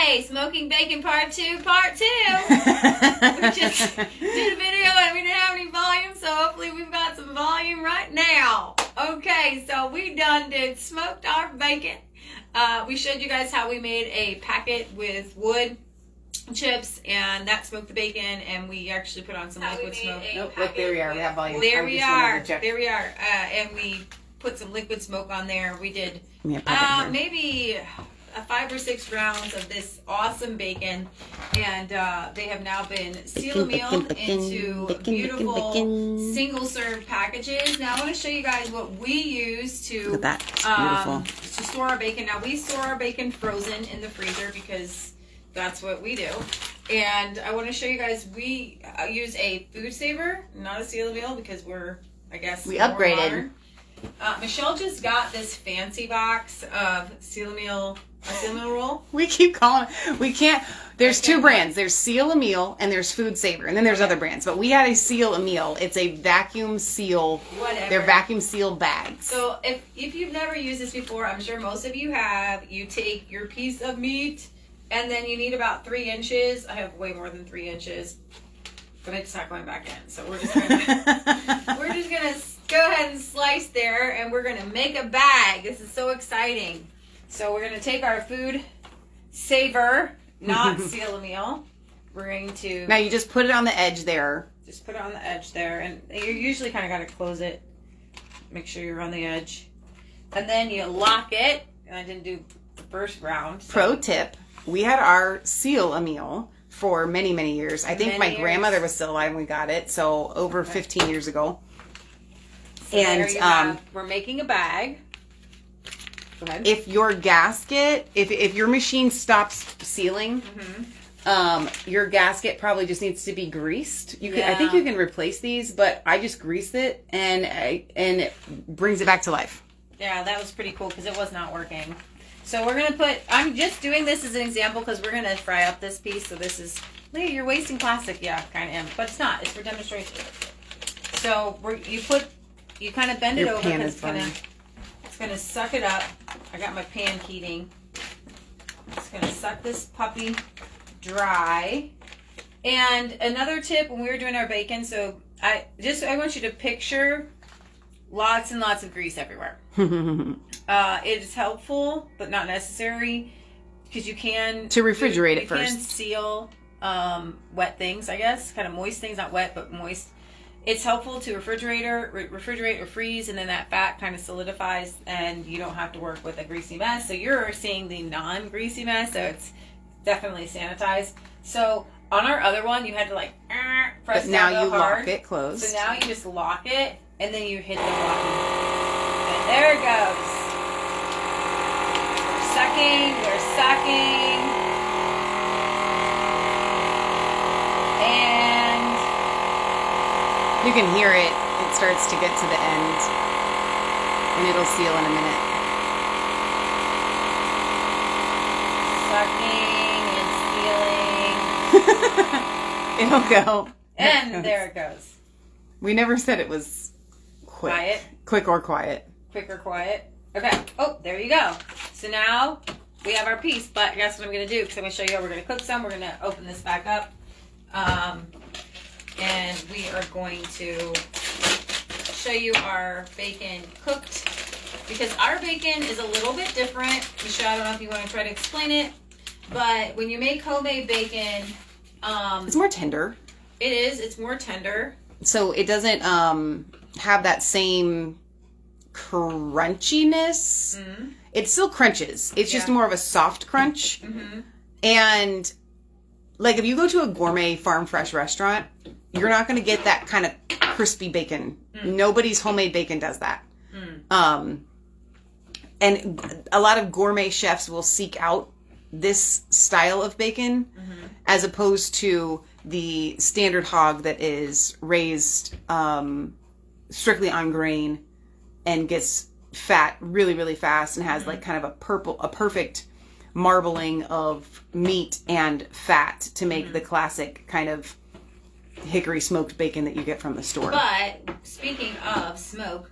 Okay, smoking bacon part 2. We just did a video and we didn't have any volume, so hopefully we've got some volume right now. Okay, so we did smoked our bacon. We showed you guys how we made a packet with wood chips, and that smoked the bacon, and we actually put on some liquid smoke. Nope, look, there we are. We have volume. There we are. And we put some liquid smoke on there. We did maybe 5 or 6 rounds of this awesome bacon, and they have now been seal-mealed into beautiful single-serve packages. Now I want to show you guys what we use to look at that. Beautiful. To store our bacon. Now we store our bacon frozen in the freezer because that's what we do. And I want to show you guys, we use a food saver, not a seal-meal, because we're, I guess, we upgraded. Modern. Michelle just got this fancy box of seal-meal roll. We keep calling it. We can't. There's 2 brands. There's Seal-A-Meal and there's Food Saver. And then there's other brands. But we had a Seal-A-Meal. It's a vacuum seal. Whatever. They're vacuum sealed bags. So if you've never used this before, I'm sure most of you have. You take your piece of meat, and then you need about 3 inches. I have way more than 3 inches, but it's not going back in. So we're just gonna go ahead and slice there, and we're gonna make a bag. This is so exciting. So we're gonna take our food saver, not seal-a-meal. We're going to now you just put it on the edge there. Just put it on the edge there, and you usually kind of got to close it. Make sure you're on the edge, and then you lock it. And I didn't do the first round. So. Pro tip. We had our Seal-A-Meal for many, many years. I think my grandmother was still alive when we got it, so over 15 years ago. So and we're making a bag. Go ahead. If your gasket, if your machine stops sealing, your gasket probably just needs to be greased. I think you can replace these, but I just greased it, and it brings it back to life. Yeah, that was pretty cool because it was not working. So we're going to I'm just doing this as an example because we're going to fry up this piece. So this is, Leah, you're wasting plastic. Yeah, kind of am. But it's not. It's for demonstration. So you kind of bend it over because it's going to suck it up. I got my pan heating. It's going to suck this puppy dry. And another tip when we were doing our bacon, so I want you to picture lots and lots of grease everywhere. It is helpful, but not necessary, because you can refrigerate it first. You can seal wet things, I guess, kind of moist things, not wet, but moist. It's helpful to refrigerate or freeze, and then that fat kind of solidifies, and you don't have to work with a greasy mess. So you're seeing the non-greasy mess, so it's definitely sanitized. So on our other one, you had to press but now down you hard. Lock it closed. So now you just lock it, and then you hit the button. And there it goes. We're sucking. And you can hear it. It starts to get to the end. And it'll seal in a minute. Sucking and sealing. It'll go. And there it goes. We never said it was quick. Quiet. Quick or quiet. Quick or quiet. Okay. Oh, there you go. So now we have our piece, but guess what I'm going to do? Because I'm going to show you how we're going to cook some. We're going to open this back up. And we are going to show you our bacon cooked. Because our bacon is a little bit different. Michelle, I don't know if you want to try to explain it. But when you make homemade bacon... it's more tender. It is. It's more tender. So it doesn't have that same crunchiness. Mm-hmm. It still crunches. It's just more of a soft crunch. Mm-hmm. And if you go to a gourmet farm fresh restaurant, you're not going to get that kind of crispy bacon. Mm. Nobody's homemade bacon does that. Mm. And a lot of gourmet chefs will seek out this style of bacon as opposed to the standard hog that is raised strictly on grain and gets fat really, really fast and has kind of a perfect marbling of meat and fat to make the classic kind of hickory smoked bacon that you get from the store. But speaking of smoke,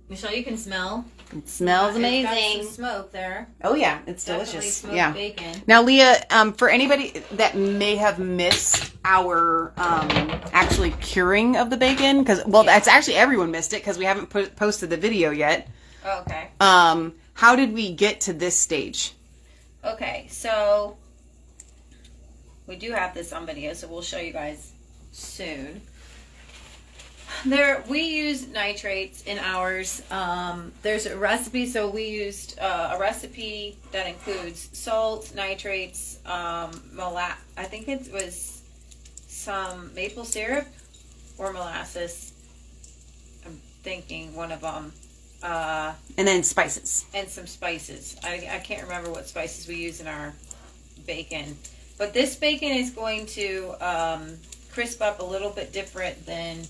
Michelle, you can smell. It smells amazing. It's got some smoke there. Oh yeah, it's Definitely delicious. smoked Yeah. bacon. Now, Leah, for anybody that may have missed our actually curing of the bacon, because that's actually everyone missed it because we haven't posted the video yet. Oh, okay. How did we get to this stage? Okay, so we do have this on video, so we'll show you guys soon. We use nitrates in ours. There's a recipe, so we used a recipe that includes salt, nitrates, I think it was some maple syrup or molasses. I'm thinking one of them. And then spices. And some spices. I can't remember what spices we use in our bacon. But this bacon is going to crisp up a little bit different than...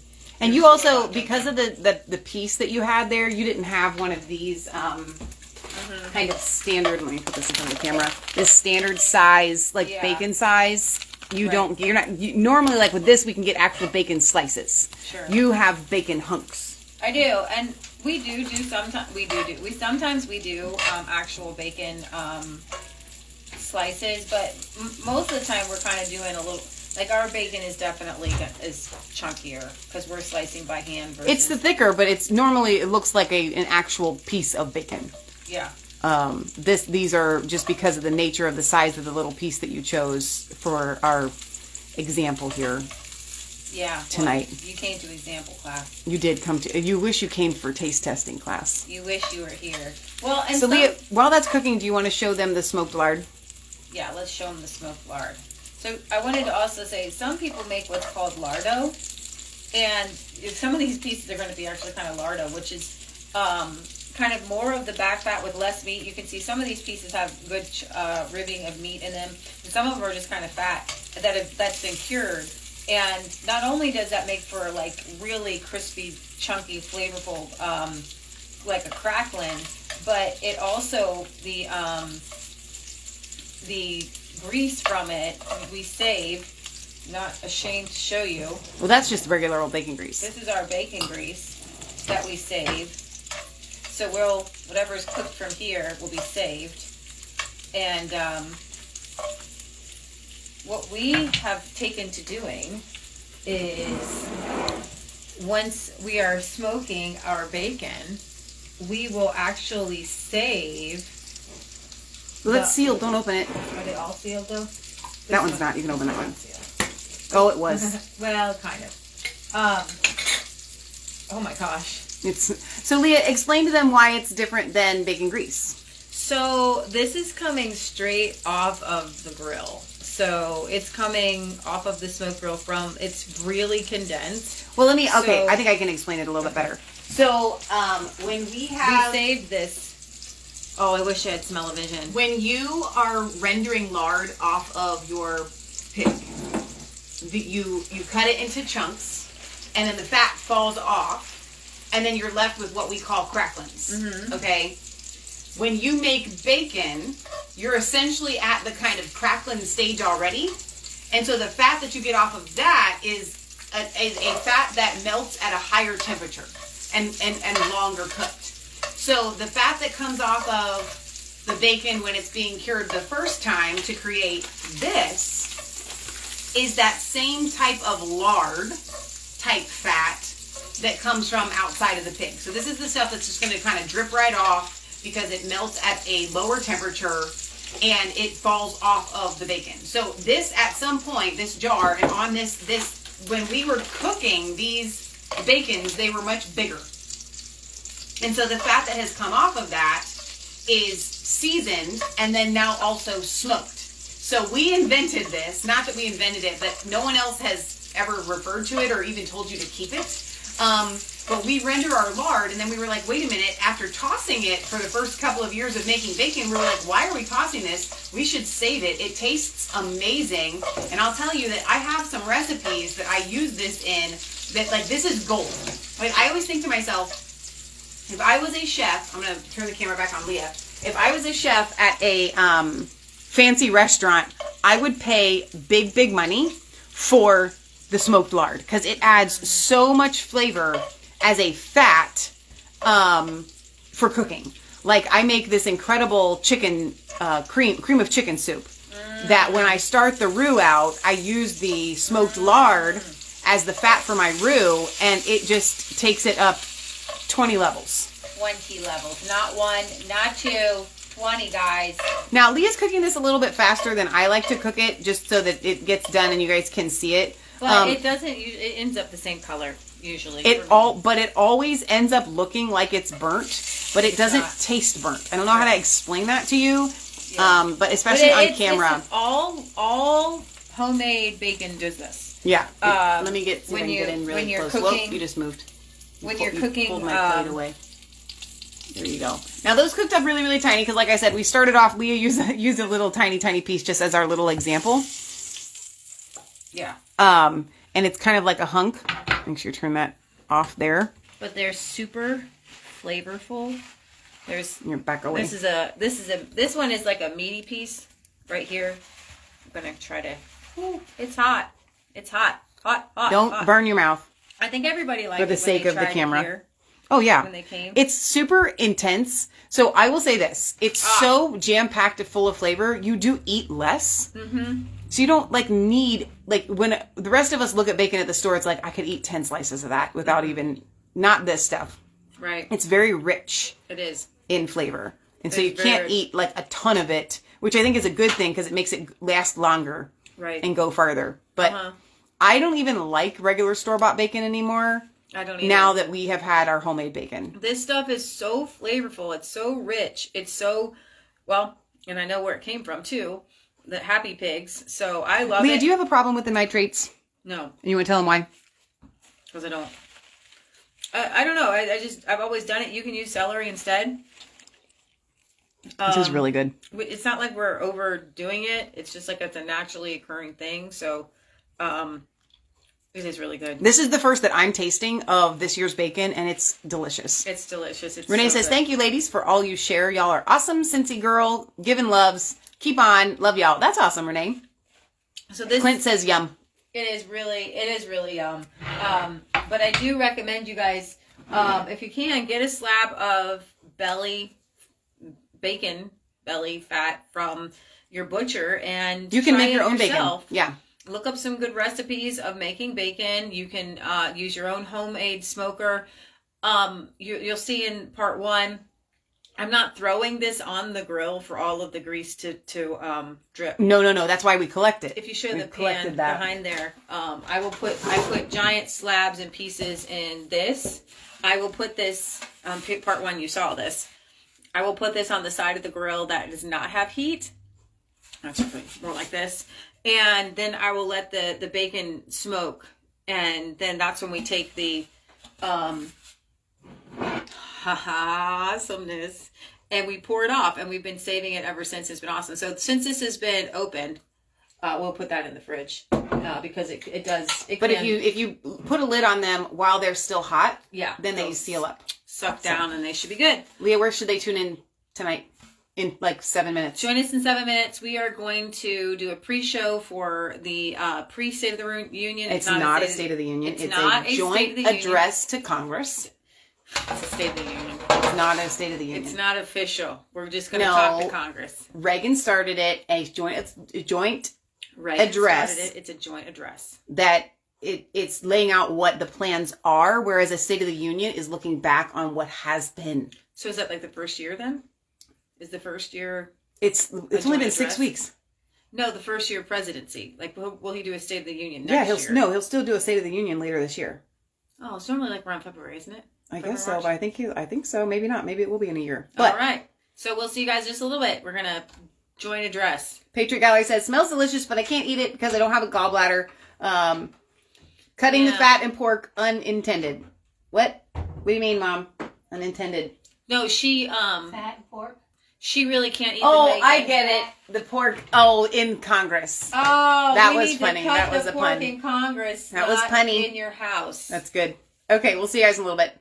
And you also, because of the piece that you had there, you didn't have one of these kind of standard, let me put this in front of the camera, this standard size, bacon size. Normally like with this, we can get actual bacon slices. Sure. You have bacon hunks. I do, and we do sometimes, sometimes we do actual bacon slices, but most of the time we're kind of doing a little... Like our bacon is definitely chunkier because we're slicing by hand. It's the thicker, but it looks like an actual piece of bacon. Yeah. These are just because of the nature of the size of the little piece that you chose for our example here. Yeah. Tonight. Well, you came to example class. You did come to. You wish you came for taste testing class. You wish you were here. Well, and so Leah, while that's cooking, do you want to show them the smoked lard? Yeah, let's show them the smoked lard. So I wanted to also say, some people make what's called lardo, and some of these pieces are going to be actually kind of lardo, which is kind of more of the back fat with less meat. You can see some of these pieces have good ribbing of meat in them, and some of them are just kind of fat that's been cured. And not only does that make for like really crispy, chunky, flavorful, like a crackling, but it also the grease from it we save. Not ashamed to show you. Well, that's just regular old bacon grease. This is our bacon grease that we save. So whatever's cooked from here will be saved. And what we have taken to doing is, once we are smoking our bacon, we will actually save... Well, that's sealed. Don't open it. Are they all sealed, though? That one's not. You can open that one. Oh, it was. Well, kind of. Oh my gosh. So Leah, explain to them why it's different than bacon grease. So this is coming straight off of the grill. So it's coming off of the smoke grill it's really condensed. Well, I think I can explain it a little bit better. So, when we saved this. Oh, I wish I had smell-o-vision. When you are rendering lard off of your pig, you cut it into chunks, and then the fat falls off, and then you're left with what we call cracklings. Mm-hmm. Okay? When you make bacon, you're essentially at the kind of crackling stage already, and so the fat that you get off of that is a fat that melts at a higher temperature and longer cooked. So the fat that comes off of the bacon when it's being cured the first time to create this is that same type of lard type fat that comes from outside of the pig. So this is the stuff that's just going to kind of drip right off because it melts at a lower temperature and it falls off of the bacon. So this, at some point, this jar, and on this when we were cooking these bacons, they were much bigger. And so the fat that has come off of that is seasoned and then now also smoked. So we invented this, not that we invented it, but no one else has ever referred to it or even told you to keep it. But we render our lard, and then we were like, wait a minute, after tossing it for the first couple of years of making bacon, we were like, why are we tossing this? We should save it. It tastes amazing. And I'll tell you that I have some recipes that I use this in that, like, this is gold. Like, I always think to myself, if I was a chef, I'm going to turn the camera back on Leah. If I was a chef at a fancy restaurant, I would pay big money for the smoked lard because it adds so much flavor as a fat for cooking. Like, I make this incredible chicken, cream of chicken soup that when I start the roux out, I use the smoked lard as the fat for my roux, and it just takes it up 20 levels. 20 levels. Not 1, not 2, 20, guys. Now, Leah's cooking this a little bit faster than I like to cook it, just so that it gets done and you guys can see it. But it doesn't, it ends up the same color, usually. But it always ends up looking like it's burnt, but it doesn't taste burnt. I don't know how to explain that to you, but especially on camera. All homemade bacon does this. Yeah. Let me get when you're really close. cooking. You just moved. When you're cooking, pulled my plate away. There you go. Now those cooked up really, really tiny because, like I said, we started off. Leah used a little tiny piece just as our little example. Yeah. And it's kind of like a hunk. Make sure you turn that off there. But they're super flavorful. You're back away. This one is like a meaty piece right here. I'm gonna try to. Ooh, it's hot. It's hot. Hot. Don't burn your mouth. I think everybody liked it for the sake of the camera. Here, oh yeah, when they came. It's super intense. So I will say this: it's so jam packed, full of flavor. You do eat less. Mm-hmm. So you don't need when the rest of us look at bacon at the store. It's like I could eat 10 slices of that without even not this stuff. Right. It's very rich. It is in flavor, and so you can't eat like a ton of it, which I think is a good thing because it makes it last longer. Right. And go farther, but. I don't even like regular store-bought bacon anymore. I don't either. Now that we have had our homemade bacon. This stuff is so flavorful. It's so rich. It's so, well, and I know where it came from, too. The Happy Pigs. So I love it. Leah, do you have a problem with the nitrates? No. And you want to tell them why? Because I don't. I don't know. I've always done it. You can use celery instead. This is really good. It's not like we're overdoing it. It's just like it's a naturally occurring thing. So, it is really good. This is the first that I'm tasting of this year's bacon, and it's delicious. It's delicious. It's Renee so says, good. thank you, ladies, for all you share. Y'all are awesome. Cincy girl, giving loves. Keep on. Love y'all. That's awesome, Renee. So this Clint says, yum. It is really yum. But I do recommend you guys, if you can, get a slab of bacon belly fat from your butcher, and you can try make your own yourself. bacon. Yeah. Look up some good recipes of making bacon. You can use your own homemade smoker. You'll see in part 1, I'm not throwing this on the grill for all of the grease to drip. No. That's why we collect it. If you show the pan behind there, I put giant slabs and pieces in this. I will put this, part 1, you saw this. I will put this on the side of the grill that does not have heat. That's more like this. And then I will let the bacon smoke. And then that's when we take the awesomeness and we pour it off. And we've been saving it ever since. It's been awesome. So since this has been opened, we'll put that in the fridge because it does. But if you put a lid on them while they're still hot, then they seal up. Suck down and they should be good. Leah, where should they tune in tonight? In like 7 minutes. Join us in 7 minutes. We are going to do a pre-show for the pre-State of the Union. It's not a State of the Union. It's not a joint address to Congress. It's a State of the Union. It's not a State of the Union. It's not official. We're just going to talk to Congress. Reagan started it. A joint Reagan address. Started it. It's a joint address. That it's laying out what the plans are, whereas a State of the Union is looking back on what has been. So is that like the first year then? Is the first year? It's only been 6 weeks. No, the first year of presidency. Like, will he do a State of the Union next year? He'll still do a State of the Union later this year. Oh, it's normally like around February, isn't it? I guess so, but I think so. Maybe not. Maybe it will be in a year. But, all right. So we'll see you guys just a little bit. We're gonna joint address. Patriot Gallery says smells delicious, but I can't eat it because I don't have a gallbladder. Cutting the fat and pork unintended. What? What do you mean, Mom? Unintended. No, she fat and pork. She really can't eat the bacon. I get it. The pork. Oh, in Congress. Oh, that was funny. That was a pun. In Congress. That was punny. In your house. That's good. Okay, we'll see you guys in a little bit.